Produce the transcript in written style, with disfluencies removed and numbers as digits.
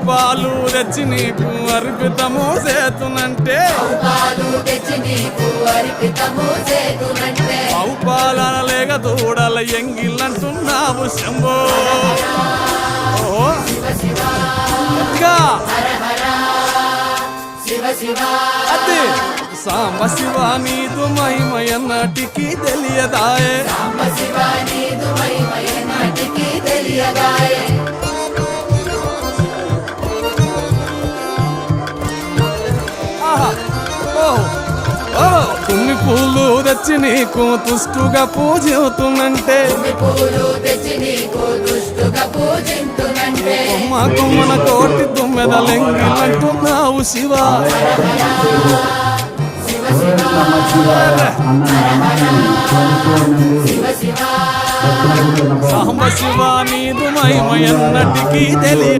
పాలు తెచ్చి నీకు అర్పితము చేతునంటే పాలన లేక దూడల ఎంగిల్లంటున్నావు శంభో అదే సాంబ శివ నీదు మహిమయన్నటికి తెలియదాయే కొన్ని పూలు తెచ్చి నీకు తుష్టుగా పూజిస్తున్నంటే కొమ్మ కొమ్మన కోటి తుమ్మెదలెంగిలంటున్నావు శివ సాంబ శివ నీదు మహిమయన్నటికి తెలియ